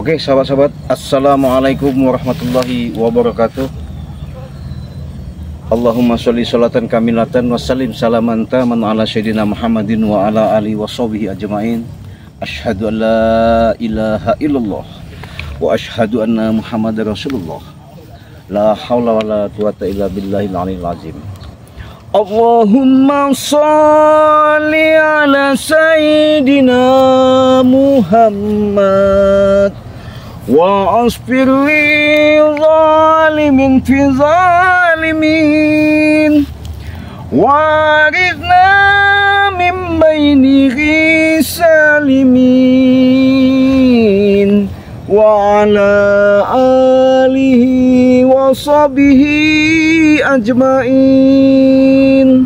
Oke sahabat-sahabat, assalamualaikum warahmatullahi wabarakatuh. Allahumma sholli sholatan kamilatan wa salim salaman taman ala sayyidina Muhammadin wa ala alihi wa sahbihi ajma'in. Asyhadu an la ilaha illallah wa asyhadu anna Muhammadar Rasulullah. La haula wa la quwata illa billahil aliyil azim. Allahumma sholli ala sayyidina Muhammad wa asfir li zalimin fi zalimin waridna min bainihi salimin wa ala alihi wa sahbihi ajmain.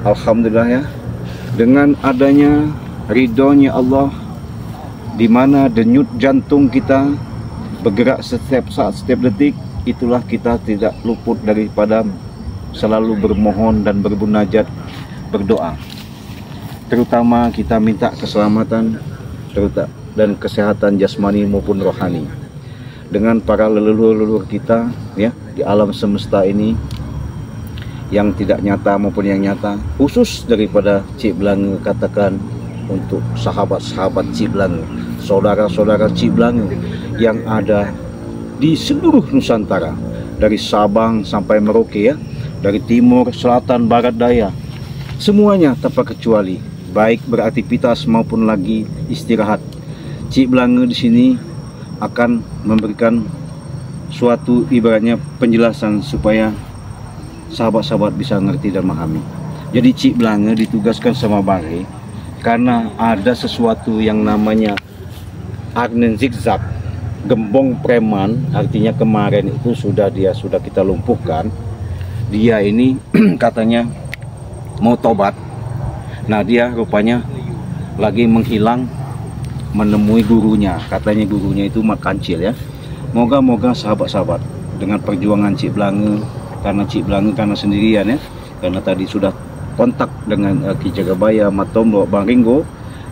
Alhamdulillah ya, dengan adanya ridhonya Allah, di mana denyut jantung kita bergerak setiap saat, setiap detik, itulah kita tidak luput daripada selalu bermohon dan bermunajat, berdoa. Terutama kita minta keselamatan dan kesehatan jasmani maupun rohani. Dengan para leluhur-leluhur kita ya di alam semesta ini, yang tidak nyata maupun yang nyata, khusus daripada Cik Belanga katakan untuk sahabat-sahabat Cik Belanga, saudara-saudara Cik Belanga yang ada di seluruh Nusantara, dari Sabang sampai Merauke ya, dari timur, selatan, barat, daya, semuanya tanpa kecuali, baik beraktivitas maupun lagi istirahat. Cik Belanga di sini akan memberikan suatu ibaratnya penjelasan supaya sahabat-sahabat bisa ngerti dan memahami. Jadi Cik Belanga ditugaskan sama Bare karena ada sesuatu yang namanya angin zigzag, gembong preman. Artinya kemarin itu sudah kita lumpuhkan. Dia ini katanya mau tobat. Nah, dia rupanya lagi menghilang, menemui gurunya. Katanya gurunya itu Mat Kancil ya. Moga-moga sahabat-sahabat dengan perjuangan Cik Belanga, karena Cik Belanga karena sendirian ya, karena tadi sudah kontak dengan Ki Jagabaya, Mat Tombo, Bang Ringo,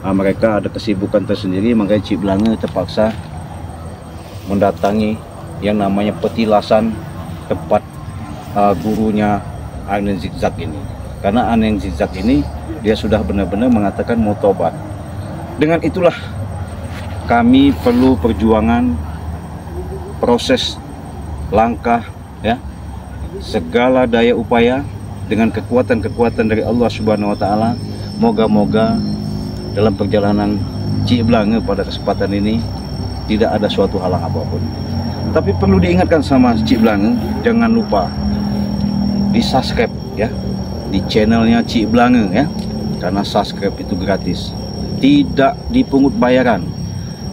mereka ada kesibukan tersendiri, makanya Cik Belanga terpaksa mendatangi yang namanya petilasan tempat gurunya angin zigzag ini. Karena angin zigzag ini dia sudah benar-benar mengatakan mau tobat. Dengan itulah kami perlu perjuangan, proses, langkah ya, segala daya upaya dengan kekuatan-kekuatan dari Allah Subhanahu wa taala. Moga-moga dalam perjalanan Cik Belanga pada kesempatan ini tidak ada suatu halang apapun. Tapi perlu diingatkan sama Cik Belanga, jangan lupa di subscribe ya, di channelnya Cik Belanga ya, karena subscribe itu gratis, tidak dipungut bayaran.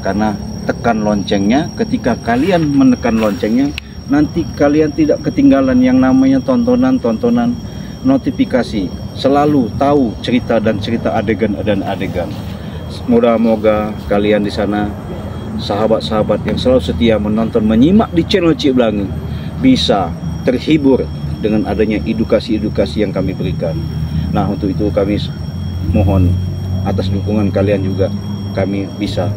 Karena tekan loncengnya, ketika kalian menekan loncengnya, nanti kalian tidak ketinggalan yang namanya tontonan-tontonan, notifikasi, selalu tahu cerita dan cerita adegan dan adegan. Moga-moga kalian di sana, sahabat-sahabat yang selalu setia menonton, menyimak di channel Cik Belanga, bisa terhibur dengan adanya edukasi-edukasi yang kami berikan. Nah, untuk itu kami mohon atas dukungan kalian juga, kami bisa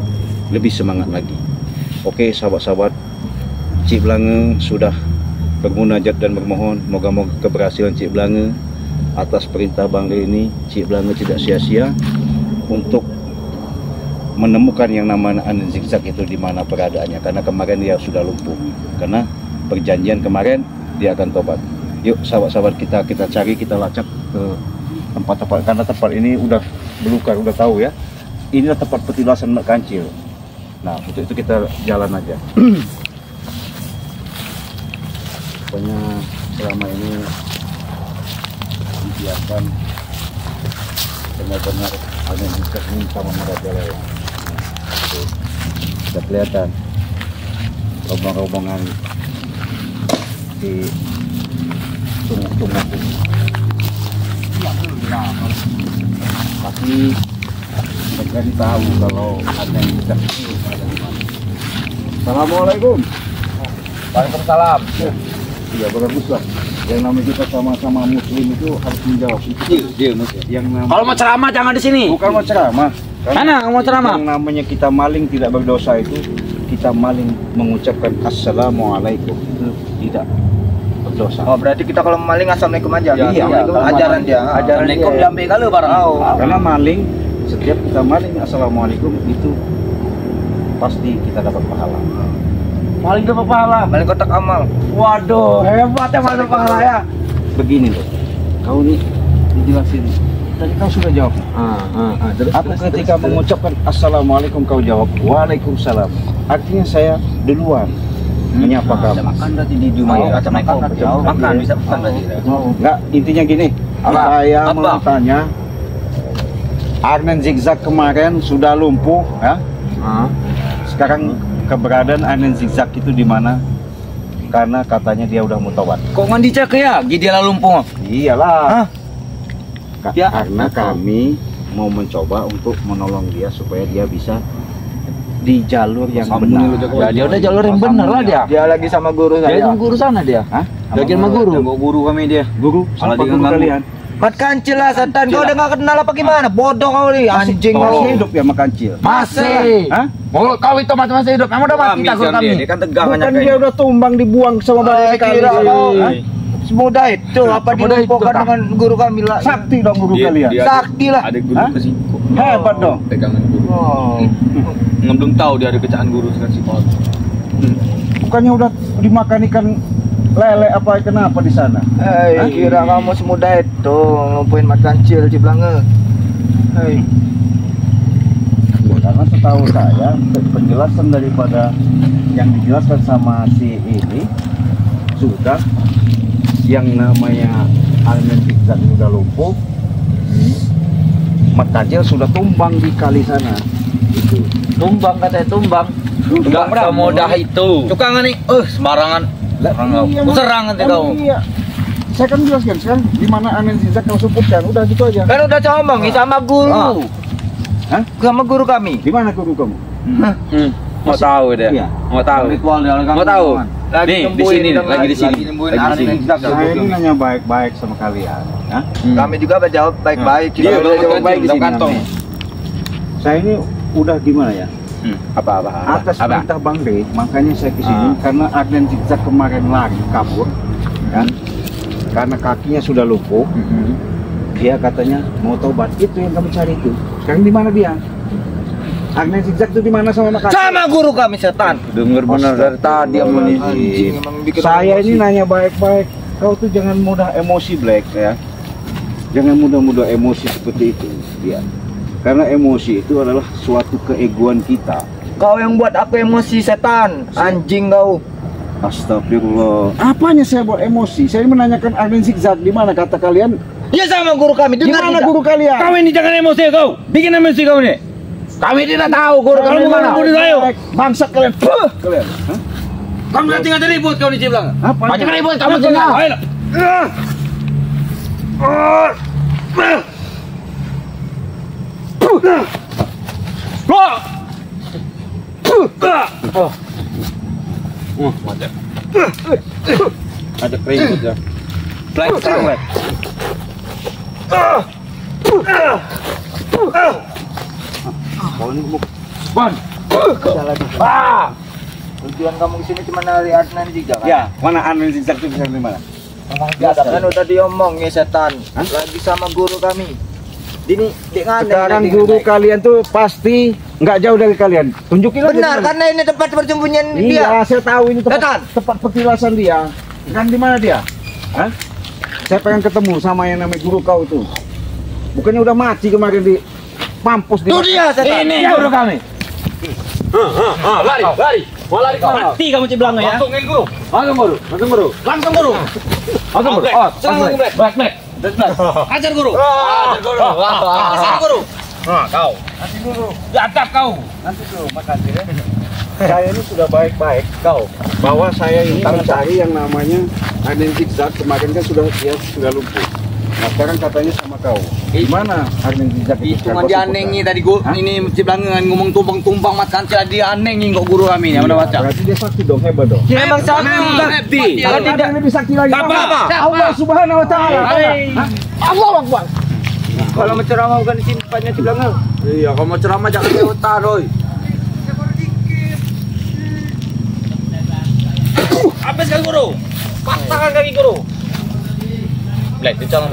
lebih semangat lagi. Oke sahabat-sahabat, Cik Belanga sudah bermunajat dan bermohon, moga-moga keberhasilan Cik Belanga atas perintah Bang Re ini. Cik Belanga tidak sia-sia untuk menemukan yang namanya angin zigzag itu di mana peradaannya, karena kemarin dia sudah lumpuh. Karena perjanjian kemarin dia akan tobat. Yuk sahabat-sahabat, kita cari, kita lacak ke tempat-tempat, karena tempat ini udah belukar, udah tahu ya. Inilah tempat petilasan Mat Kancil. Nah, untuk itu kita jalan aja. Pokoknya selama ini dibiarkan benar-benar angin zigzag ini sama merajalela. Sudah kelihatan rombongan di tunggu-tunggu. Tapi mereka tahu kalau ada yang zigzag itu ada di mana. Assalamualaikum. Waalaikumsalam. Iya, bagus lah. Yang namanya kita sama-sama muslim itu harus menjawab itu. Dia muslim. Yang namanya... Kalau mau ceramah jangan di sini. Bukan mau ceramah. Mana mau ceramah? Yang namanya kita maling tidak berdosa itu kita maling mengucapkan assalamualaikum itu tidak berdosa. Oh, berarti kita kalau maling assalamualaikum aja. Iya, ajaran dia. Assalamualaikum diambil kali barang. Karena maling, setiap kita maling assalamualaikum itu pasti kita dapat pahala. Maling dapat pahala. Maling kotak amal. Waduh, hebat ya maling pahala ya. Begini loh, kau nih dijelasin. Tadi kau sudah jawab. Aku ketika mengucapkan assalamualaikum kau jawab waalaikumsalam. Artinya saya duluan menyapa kamu. Makan tadi di rumah ya. Makan bisa makan tadi. Enggak, intinya gini. Saya mau tanya, Arnen Zigzag kemarin sudah lumpuh, ya? Sekarang keberadaan Arnen Zigzag itu di mana? Karena katanya dia udah mau tobat. Kok nggak dicek ya? Dia lah lumpuh. Iyalah. Ya. Karena kami mau mencoba untuk menolong dia supaya dia bisa di jalur yang benar. Ya dia udah jalur yang benar lah dia. Dia lagi sama guru Dia saya. sama guru sana dia. Hah? Lagi sama guru. Guru kami dia. Guru, Salah siapa dia guru ganggu. kalian? Mat kancil lah setan. Kau udah nggak kenal apa gimana? Bodoh kau nih, anjing kau. Masih hidup ya makan cil? Masih. Hah? Oh, kau itu masih hidup. Kamu udah mati takut kami. Dia kan tegang Bukan dia udah tumbang dibuang sama banyak kali. kira kau. Hah? Semudah itu apa Semudah itu, dilumpuhkan Kang. dengan guru kami lah. Sakti dong guru kalian. Sakti lah. Ada guru Hah? ke Siko. Hebat dong. Pegangan guru. Oh. Belum tahu dia ada kecaan guru sekarang Siko. Bukannya udah dimakan ikan lele apa kenapa di sana? Hah? Kira kamu semudah itu ngumpuin mat kancil Ciblanga. Karena setahu saya penjelasan daripada yang dijelaskan sama si ini sudah yang namanya Arnen Zigzag sudah lumpuh, Mat Kancil sudah tumbang di kali sana. Itu. Tumbang katanya tumbang. Enggak semudah itu. Cukangan nih, sembarangan. Iya, Serang nanti kau. Iya. Saya kan jelaskan sekarang di mana Arnen Zigzag kau sebutkan, udah gitu aja. Kan udah ngomong sama guru. Hah? Sama guru kami. Di mana guru kamu? Mau tahu dia. Iya. Mau tahu. Ritual dia Mau tahu. Lagi Nih, di sini nih, lagi di sini. nyembuhin Lagi di Arnen sini. Zigzag. Saya ini nanya baik-baik sama kalian. Hah? Kami juga menjawab baik-baik. Dia Kita udah jawab baik di dalam sini. kantong. Saya ini udah gimana ya? Apa? Atas perintah Bang D, makanya saya kesini karena Arnen Zigzag kemarin lari kabur, kan? Karena kakinya sudah lumpuh, dia katanya mau tobat. Itu yang kami cari itu. Sekarang di mana dia? Arnen Zigzag itu di mana sama Mak Kancil? Sama guru kami setan. Dengar benar dari tadi yang Anjing, menizin. emang bikin Saya emosi. ini nanya baik-baik. Kau tuh jangan mudah emosi, Black, ya. Jangan mudah-mudah emosi seperti itu, dia. Karena emosi itu adalah suatu keegoan kita. Kau yang buat aku emosi setan. Anjing kau. Astagfirullah. Apanya saya buat emosi? Saya menanyakan Arnen Zigzag di mana kata kalian? Ya sama guru kami. Di Dengar mana tidak? guru kalian? Kau ini jangan emosi kau. Bikin emosi kau nih. Kami tidak tahu guru kamu mana. Guru saya. Bangsa kalian. Puh! Kalian. Hah? Kamu nanti nggak ribut kau nih Ciblang. Apa? Banyak ribut kamu tinggal. Ayo. Ada ribut ya. Black serang Black. Kau ini gemuk. Salah di. Tujuan kamu kesini cuma nari Arnen Zigzag. Ya, mana Arnen Zigzag itu bisa di mana? Ya, kan udah diomong ya setan. Hah? Lagi sama guru kami. Dini, Sekarang guru kalian tuh pasti nggak jauh dari kalian. Tunjukin aja. Benar, di mana. karena ini tempat persembunyian Iya, dia. saya tahu ini Setan. tempat petilasan dia. Kan di mana dia? Hah? Saya pengen ketemu sama yang namanya guru kau itu. Bukannya udah mati kemarin di mampus di. Tuh dia setan. Ini guru kami. Lari. Mau lari kemana? Mati kamu Ciblang ya. Langsungin guru. Langsung guru. Langsung guru. Langsung guru. Oh, Black. Ajar guru. Ajar guru. Ajar guru. Kau. Nanti dulu. Jatap kau. Nanti dulu makasih ya. Saya ini sudah baik-baik kau. Bahwa saya ini mencari yang namanya Arnen Zigzag. Kemarin kan dia sudah lumpuh. Nah sekarang katanya sama kau. Gimana Arnen Zigzag Itu sekarang mah kau dia sebutkan? anengi tadi guru. Hah? Ini Ciblang ngomong tumbang mat kancil dia anengi kok guru kami Iya, yang mana baca. berarti dia sakti dong, hebat dong. Memang sakti. Sakti. Kalau tidak lebih sakti lagi. Siapa? Allah Subhanahu wa taala. Hai. Allah Akbar. Kalau menceramah bukan disimpannya Ciblanga. Iya, kalau mau ceramah jangan lewat taroy. Lepaskan guru. Patahkan kaki guru. Black, dicolong.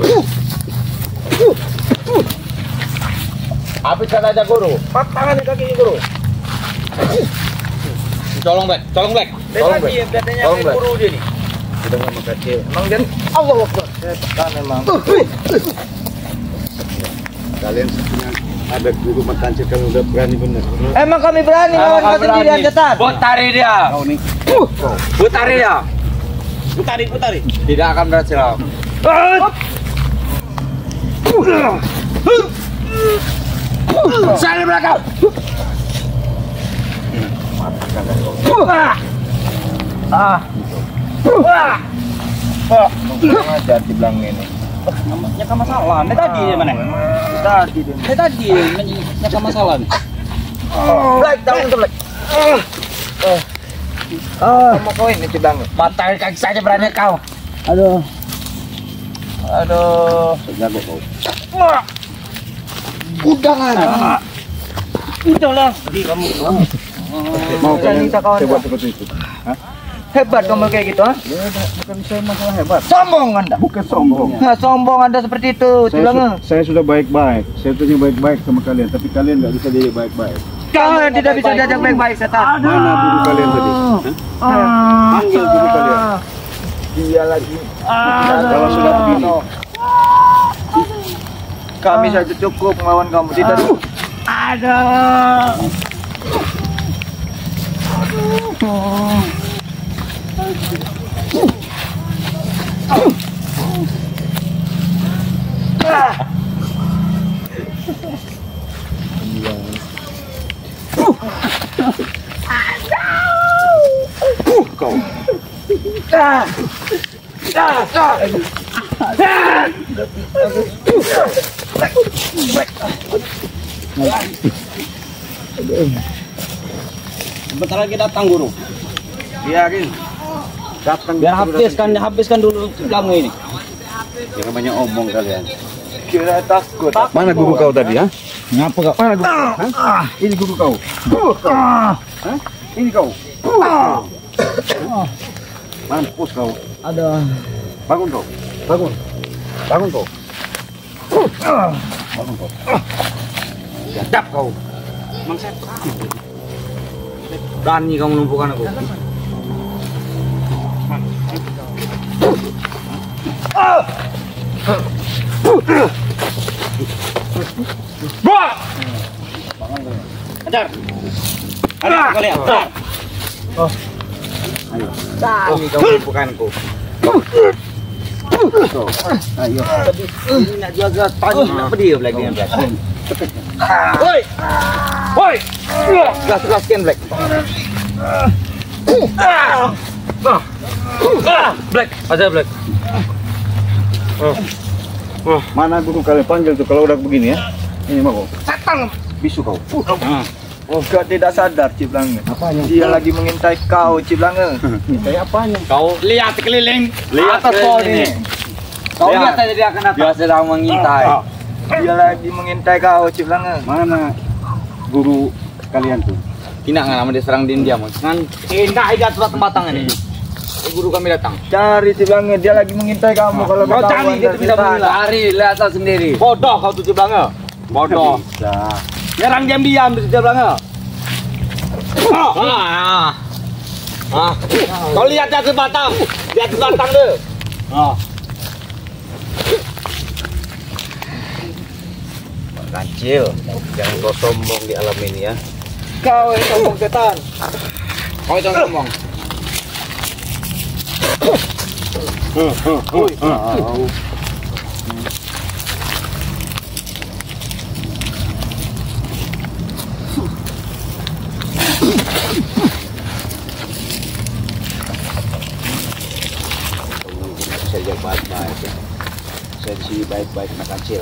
Habiskan aja guru. Patahkan kaki guru. Colong Black, colong Black. Colong Black. Katanya guru dia nih. Sudah lama kecil. Emang kan Allah Akbar. Setan memang. Kalian sebenarnya ada guru makancil kalau udah berani bener. Emang kami berani lawan kau sendirian setan. Putari dia. Kau nih. Putari dia. Putari. Tidak akan berhasil. Saya di belakang. Ajar di belakang ini. Nyaka masalah. Ini tadi mana? Tadi dia. Ini tadi nyaka masalah. Black, down itu Black. Kamu kau ini di belakang. Patahkan kaki saja berani kau. Aduh. Jago kau. Udangan. Udahlah. Di kamu. Mau kalian Bisa kawan. coba seperti itu? Hebat kamu kayak gitu, ha? Bukan saya masalah hebat. Sombong Anda. Bukan sombong. Nah, sombong Anda seperti itu, Saya sudah baik-baik. Saya tuh baik-baik sama kalian, tapi kalian nggak bisa jadi baik-baik. Kalian tidak bisa diajak baik-baik, setan. Mana guru kalian tadi? Panggil guru kalian. Dia lagi. Kalau sudah begini, Kami saja cukup melawan kamu. Tidak. kau. Bentar lagi datang guru. Biarin. Datang. Biar habiskan dulu kamu ini. Jangan banyak omong kalian. Kira takut. Mana guru kau tadi, ha? Ngapa kau? Mana guru? Hah? Ini guru kau. Hah? Ini kau. Mampus kau. Ada. Bangun kau. Bangun. Bangun kau. Bangun kau. Jadap kau. Emang saya Berani kamu melumpuhkan aku. Ajar. Ada kalian. ayo. Berani kamu melumpuhkanku. Ayo. Ini nak jaga tanya nak pedih Black dengan Black. Woi. Woi. Gas sekian Black. Black, aja Black. Mana guru kalian panggil tuh kalau udah begini ya? Ini mau Setan. bisu kau. Oh, kau tidak sadar, Ciblange. Apanya? Dia lagi mengintai kau, Ciblange. Minta apanya? Kau lihat sekeliling. Lihat kau ini. Kau lihat saja dia akan datang. Dia sedang mengintai. Dia lagi mengintai kau, Ciblange. Mana guru kalian tuh? Tidak nama dia serang dia mau. Kan tidak ada surat tembatangan ini. Guru kami datang. Cari Ciblange, dia lagi mengintai kamu. Kalau Kau ketahuan cari dia dari tidak setan. mengira. Cari lihat sendiri. Bodoh kau tuh Ciblange. Bodoh. Bisa. Nyerang diam-diam di Ciblange. Kau lihat di atas batang. Di atas batang tu. Kancil, jangan kau sombong di alam ini ya. Kau yang sombong setan. Kau jangan ngomong. Saya baik-baik ya. Saya sih baik-baik anak kancil.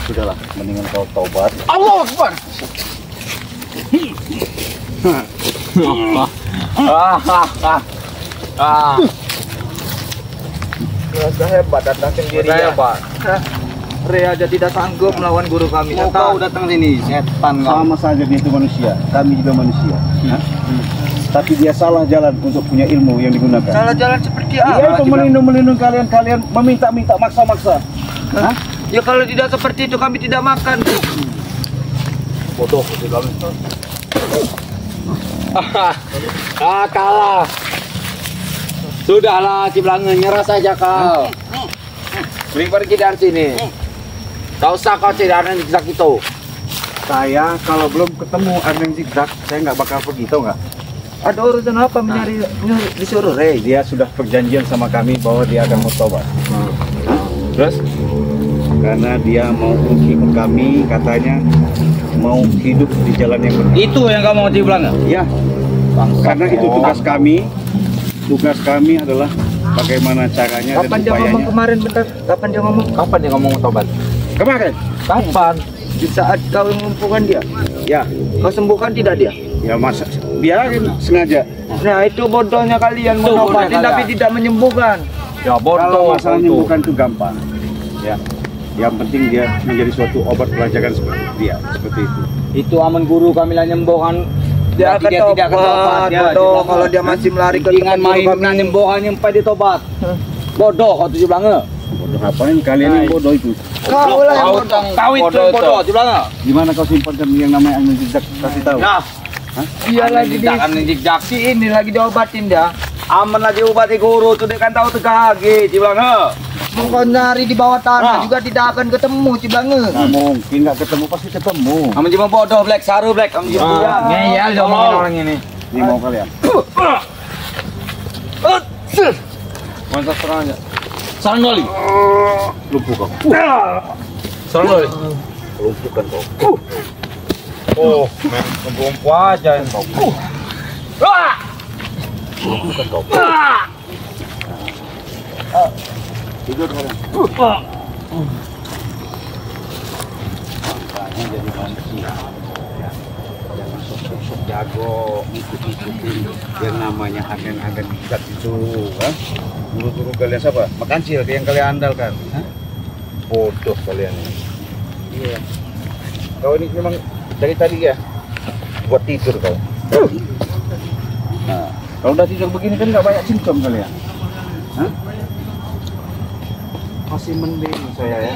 Sudahlah, mendingan kau taubat. Allah Akbar. Rasa hebat datang sendiri ya. Pak. Rea aja tidak sanggup melawan guru kami. Mau kau datang sini, setan kau. Sama saja dia itu manusia, kami juga manusia. tapi dia salah jalan untuk punya ilmu yang digunakan. Salah jalan seperti Dia apa? itu melindungi kalian meminta-minta, maksa-maksa. Hah? Ya kalau tidak seperti itu kami tidak makan. Bodoh itu kami. Kalah. Sudahlah Ciblange, nyerah saja kau. Beri pergi dari sini. Kau usah kau cari Arneng Zigzag itu. Saya kalau belum ketemu Arneng Zigzag, saya nggak bakal pergi, tau nggak? Ada urusan apa mencari disuruh Rey? Dia sudah perjanjian sama kami bahwa dia akan mau tobat. Terus? Karena dia mau mengikut kami, katanya mau hidup di jalan yang benar. Itu yang kamu mau Ciblange? Ya, karena itu tugas kami. Tugas kami adalah bagaimana caranya Kapan dan dia ngomong upayanya. kemarin bentar? Kapan dia ngomong? Kapan dia ngomong tobat? Kemarin? Kapan? Di saat kau melumpuhkan dia. Ya, Kau sembuhkan tidak dia? ya masa biarin sengaja. Nah itu bodohnya kalian Itu mengobatin bodohnya tapi kalian. tidak menyembuhkan. Ya Kalau bodoh. masalah menyembuhkan itu gampang. Ya, yang penting dia menjadi suatu obat pelajaran seperti itu. Itu aman guru kami lah nyembuhkan. Dia akan tidak tobat, ketobat ya. bodoh. Kalau dia masih melari ke dengan tempat main guru kami. nyembuhan nyempai di tobat. Bodoh kau tuh Ciblange. Bodoh apain kalian yang bodoh itu? Kau lah yang bodoh. Kau itu yang bodoh Ciblange. Gimana kau simpankan yang namanya Arneng Zigzag? Kasih tahu. Nah, Dia lagi di Arneng Zigzag. si ini lagi diobatin dia. Aman lagi obati guru tuh dia kan tahu tegagi Ciblange. Mau kau nyari di bawah tanah Nah. juga tidak akan ketemu Ciblange. Nggak mungkin nggak ketemu, pasti ketemu. Kamu cuma bodoh Black, saru Black. Kamu cuma bodoh. Ngeyel dia ngomongin orang ini. Ini mau kalian. Mantap serang aja. Serang doli. Lumpuh kau. Serang doli. Lumpuhkan kau. Oh, lumpuh aja kau. Lumpuhkan kau. Tidur kalian. Makanya jadi manusia. Ya. Jangan sok-sok jago, ikut-ikutin yang namanya agen-agen Zigzag itu. Guru-guru kalian siapa? Makancil yang kalian andalkan. Hah? Bodoh kalian ini. Iya. Kau ini memang dari tadi ya buat tidur kau. Nah, kalau udah tidur begini kan nggak banyak simptom kalian. Hah? Masih mending saya ya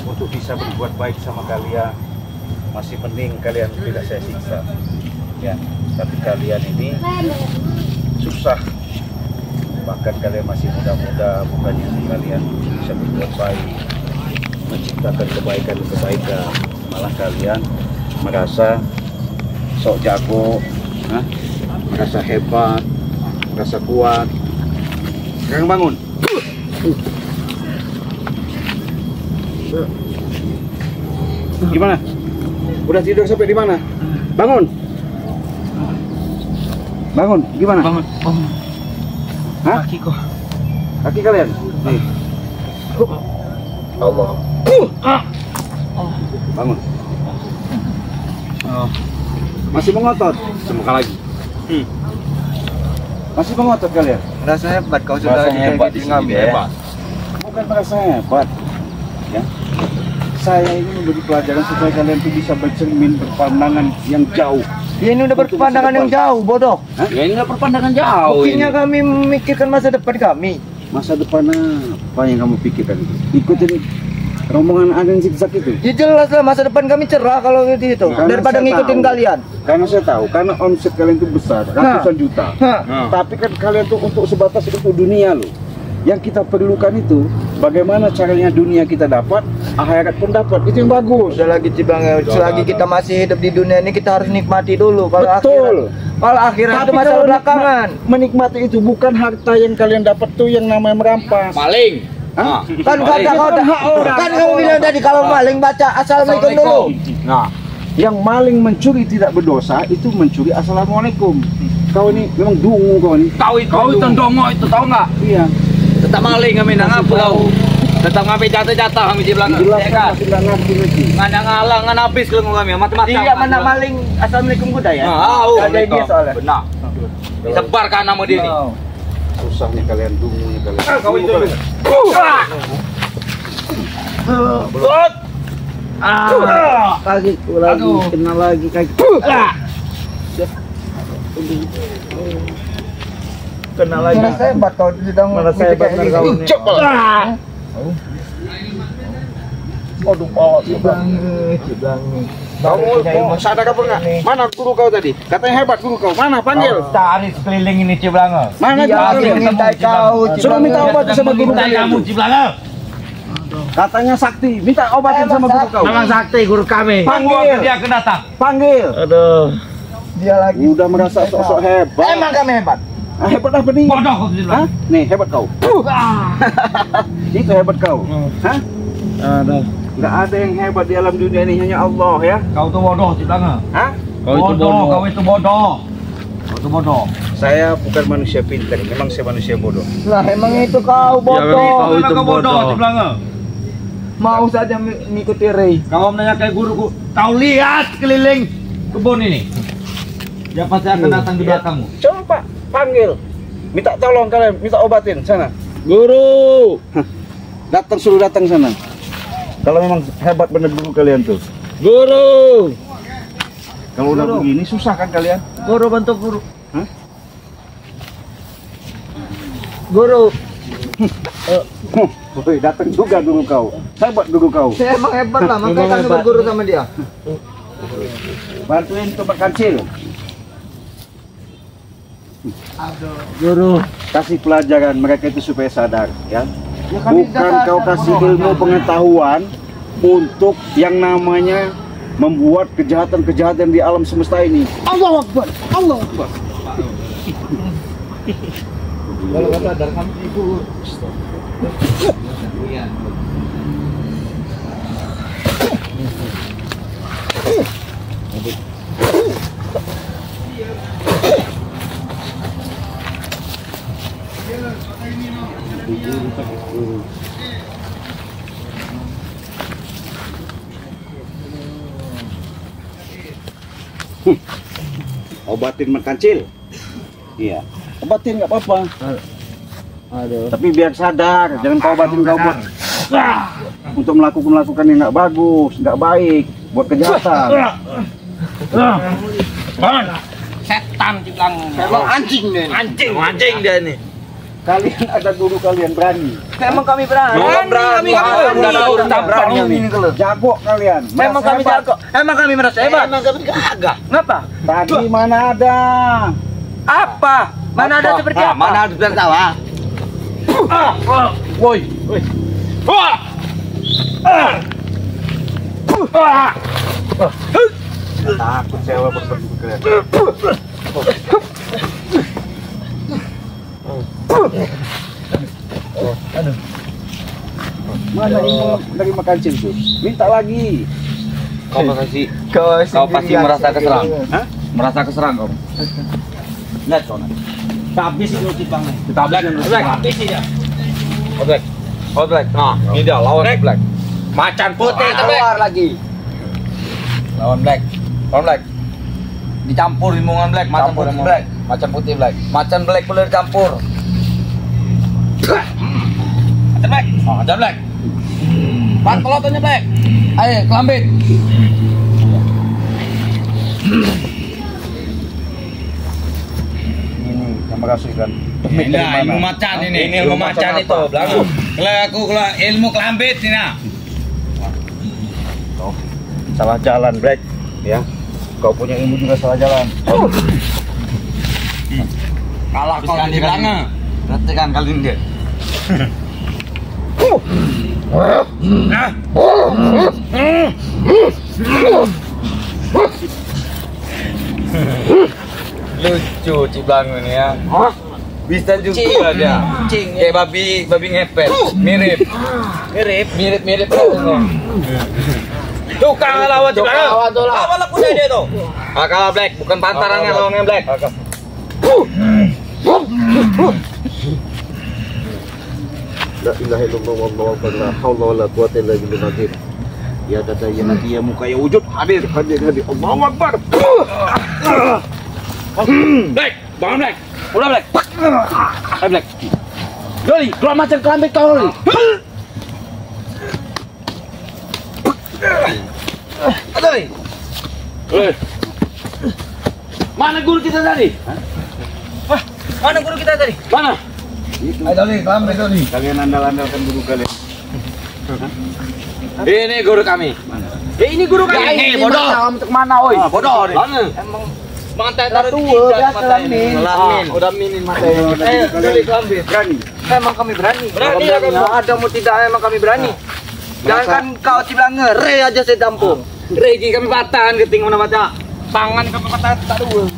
untuk bisa berbuat baik sama kalian. Masih mending kalian tidak saya siksa ya, tapi kalian ini susah, bahkan kalian masih muda-muda, bukannya kalian bisa berbuat baik, menciptakan kebaikan, malah kalian merasa sok jago, merasa hebat, merasa kuat. Sekarang bangun. Gimana? Udah tidur sampai di mana? Bangun. Bangun. Gimana? Bangun. Hah? Kaki kok. Kaki kalian? Nih. Allah. Bangun. Masih mengotot? Semoga lagi. Masih mengotot kalian? Merasa hebat kau sudah Rasanya hebat di sini ya. hebat. Bukan merasa hebat. Ya. Saya ini memberi pelajaran supaya kalian tuh bisa bercermin, berpandangan yang jauh. Dia ini udah berpandangan yang jauh, bodoh. Ya ini nggak perpandangan jauh ini. Buktinya kami memikirkan masa depan kami. Masa depan apa yang kamu pikirkan? Ikutin rombongan Arneng Zigzag itu. Ya jelas lah masa depan kami cerah kalau gitu. Karena Daripada saya ngikutin tahu. kalian. Karena saya tahu, karena omset kalian itu besar, ratusan juta. Hah. Tapi kan kalian tuh untuk sebatas untuk dunia loh. Yang kita perlukan itu bagaimana caranya dunia kita dapat, akhirat pun dapat. Itu yang bagus. Udah lagi Ciblange, selagi kita masih hidup di dunia ini kita harus nikmati dulu. Kalau Betul. akhirat itu Tapi masalah kalau belakangan. menikmati itu bukan harta yang kalian dapat tuh yang namanya merampas. Maling. Hah? Kan kata kau kan kamu bilang tadi kalau maling baca assalamualaikum dulu. Nah, Yang maling mencuri tidak berdosa, itu mencuri assalamualaikum. Kau ini memang dungu kau ini. kau itu dongo itu tahu nggak? Iya. Tetap maling kami nang apa kau? Tetap ngapain jatuh-jatuh kami Ciblange. Jelas Ya kan kan? masih nggak ngerti lagi. Ngan ngalang ngan habis kelengku kami mati-mati. Iya mana maling assalamualaikum kuda ya? Ah, Ada dia soalnya. Benar. Disebarkan nama dia nih. Susahnya kalian dungunya kalian. Kau itu. Kaki lagi, kena lagi kaki. Kenal lagi. Mana hebat kau sedang Mana saya hebat kau ini. Coba. Aduh, Pak. Kamu sadar apa enggak? Mana guru kau tadi? Katanya hebat guru kau. Mana panggil? Cari sekeliling ini Ciblanga. Mana Dia guru kalian? minta kau. Suruh minta obat sama guru Minta kalian. kamu Ciblanga. Katanya sakti. Minta obatin sama guru kau. Memang sakti guru kami. Panggil. Dia akan datang. Panggil. Aduh. Dia lagi. Udah merasa sok-sok hebat. Emang kami hebat. Hebat apa nih? Bodoh kau Ciblanga. Hah? Nih hebat kau. Itu hebat kau. Hah? Aduh. Nggak ada yang hebat di alam dunia ini, hanya Allah ya. Kau tuh bodoh Ciblanga. Hah? Kau itu bodoh. Kau itu bodoh. Saya bukan manusia pintar, memang saya manusia bodoh. Lah emang itu kau bodoh. Kau bodoh Ciblanga. Mau saja mengikuti Ray. Kau menanyakan guruku. Kau lihat keliling kebun ini. Dia pasti akan datang di belakangmu. Coba Pak, panggil. Minta tolong kalian, minta obatin sana. Guru. Suruh datang sana. Kalau memang hebat bener guru kalian tuh. Guru. Kalau udah begini susah kan kalian? Guru bantu guru. Hah? Guru, Woi, datang juga guru kau. Hebat guru kau. saya emang hebat lah, makanya Memang kami hebat. berguru sama dia. Bantuin Sobat Kancil. Guru. Kasih pelajaran mereka itu supaya sadar ya. Ya, kami Bukan sudah kau sadar, kasih Guru. ilmu pengetahuan untuk yang namanya membuat kejahatan-kejahatan di alam semesta ini. Allah Akbar. Allah Akbar. Kalau kata sadar kamu ibu. Obatin makancil. Iya. Obatin nggak apa-apa. Aduh. Tapi biar sadar, jangan kau obatin kau buat untuk melakukan yang nggak bagus, nggak baik, buat kejahatan. Setan Ciblanga. Emang anjing deh. Anjing dia ini. Kalian ada guru kalian berani. Emang kami berani. Kami berani kami. Jago kalian. Memang Merasa kami hebat. jago. Emang kami merasa hebat. Emang kami kagak. Ngapa? Tadi mana ada? Apa? Mana ada seperti apa? Mana ada biar tahu ah. Woi. Takut saya walaupun berguru kalian. Mana ilmu dari makancil tuh? Minta lagi. Kau pasti merasa keserang. Hah? Merasa keserang kau. Lihat kau nanti. Habis itu Ciblanga. Kita habiskan dulu. Habis dia. Black. Black. Nah, ini dia lawan Black. Macan putih Keluar lagi. Lawan Black. Lawan Black. Dicampur dengan Black, macan putih Black. Macan putih Black. Macan Black boleh dicampur. Macan Black. Oh, macan Black. Pan pelotonnya Black. Ayo, kelambit. Ini yang merasukan. Nah, ilmu macan ini. Ini ilmu macan itu, belakang. Kalau ilmu kelambit ini nah. Salah jalan, Black. Ya. Kau punya ilmu juga salah jalan. Kalah kau di belakang. Berarti kan kali ini. Lucu Ciblanga ini ya. Bisa juga dia. Kayak babi ngepet. Mirip. Tukang lawan Ciblanga. Lawan lah punya dia tuh. Kalah Black, bukan pantarannya lawannya Black. La ilaha illallah wallahu akbar la haula wala quwwata illa billah. Ya dada ya nanti ya muka ya wujud hadir. Allahu akbar. Black, bangun Black. Udah Black. Ayo Black. Doli, keluar macan kelambit kau Doli. Doli. Mana guru kita tadi? Wah, mana guru kita tadi? Mana? Ayo nih, kami itu nih. Kalian andal-andalkan guru kalian. Ini guru kami. Ini guru kami. Bodoh. Untuk mana, oi? Bodoh. Mana? Emang Mantai tua biasa min. Udah minin matanya. Dari kelambi. Berani. Emang kami berani. Berani Kalau ya, mau ada mau tidak emang kami berani. Jangan kau cibilang ngere aja saya tampung. Regi kami patahan keting mana baca. Pangan kami patahan tak dua.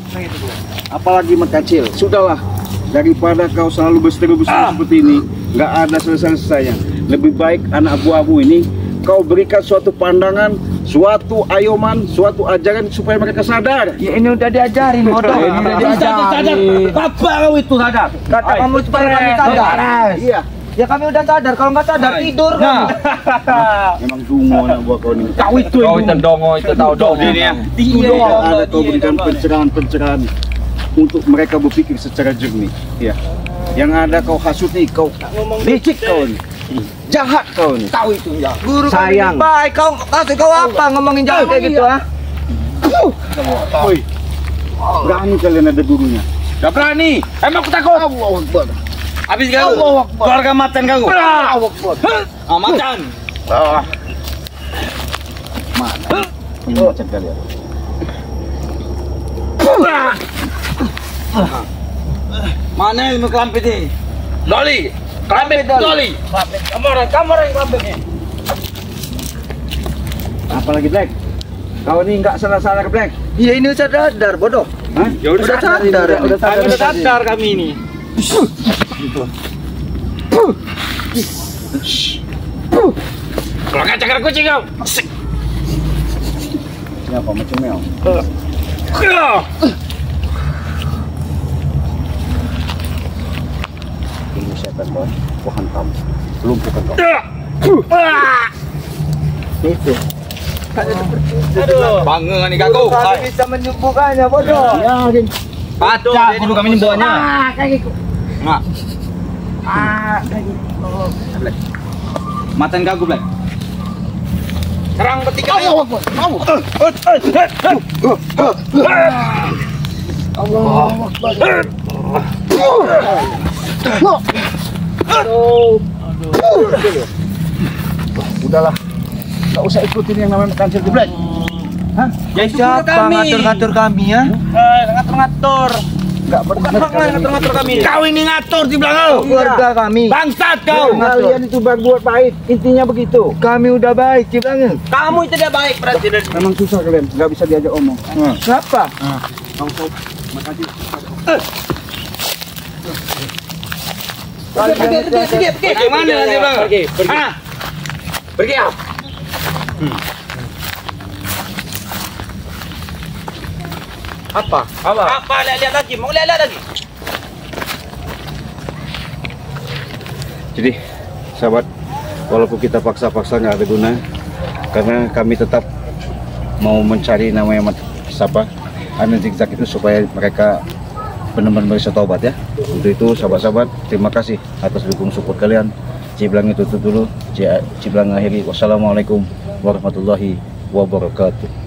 Apalagi kecil. Sudahlah. Daripada kau selalu berseteru seperti ini, nggak ada selesai-selesainya. Lebih baik anak buahmu ini kau berikan suatu pandangan, suatu ayoman, suatu ajaran supaya mereka sadar. Ya ini udah diajarin bodoh. Ini udah diajarin. Kapan kau itu sadar? Kata kamu supaya kami sadar. Iya. Ya kami udah sadar. Kalau nggak sadar tidur. Memang dungo anak buah kau ini. Kau itu dongo itu tahu dongo. Ada kau berikan pencerahan-pencerahan untuk mereka berpikir secara jernih. Ya. Yang ada kau hasuti, kau licik kau ini. Jahat kau ini. Kau itu ya. Guru Sayang. kami baik. Kau kasih kau apa ngomongin jahat kayak gitu ah? Oi. Berani kalian ada gurunya. Gak berani. Emang aku takut. Allahu Akbar. Habis kau. Keluarga macan kau. Allahu Akbar. Macan. Mana? Ini macam kalian. Mana ilmu kelampit ini? Doli. Kelampit Doli. Kamar yang kelampitnya. Apalagi Black? Kau ini nggak salah-salah Black. Iya ini udah sadar bodoh. Hah? Ya Udah sadar. Udah sadar kami ini. Kalau nggak cakar kucing kau. Siapa macam mel? Ini setan kau. Pohon kamu. Lumpuhkan kau. Itu. Aduh. Bangga nih kaku. Kami bisa menyembuhkannya bodoh. Ya, Gin. Pacak guru kami nyembuhnya. Nah. Matain kaku Black. Serang bertiga. Allahu Akbar. Udahlah. Enggak usah ikutin yang namanya kancil Black. Hah? Ya Siapa ngatur-ngatur kami ya? Ngatur-ngatur. Enggak Bukan hak ngatur-ngatur kami. Kau ini ngatur di belakang. Keluarga kami. Bangsat kau. Kalian itu berbuat baik, intinya begitu. Kami udah baik cibilangnya. Kamu itu tidak baik presiden. Memang susah kalian, nggak bisa diajak omong. Kenapa? Makasih. Pergi mana nanti bang? Pergi. Pergi ya. Apa? Lihat lagi. Mau lihat lagi. Jadi, sahabat, walaupun kita paksa-paksa nggak ada guna, karena kami tetap mau mencari namanya siapa, Amin Zigzag itu supaya mereka benar-benar bisa taubat ya. Untuk itu, sahabat-sahabat, terima kasih atas dukung support kalian. Cibilang itu tutup dulu, Cibilang akhiri. Wassalamualaikum warahmatullahi wabarakatuh.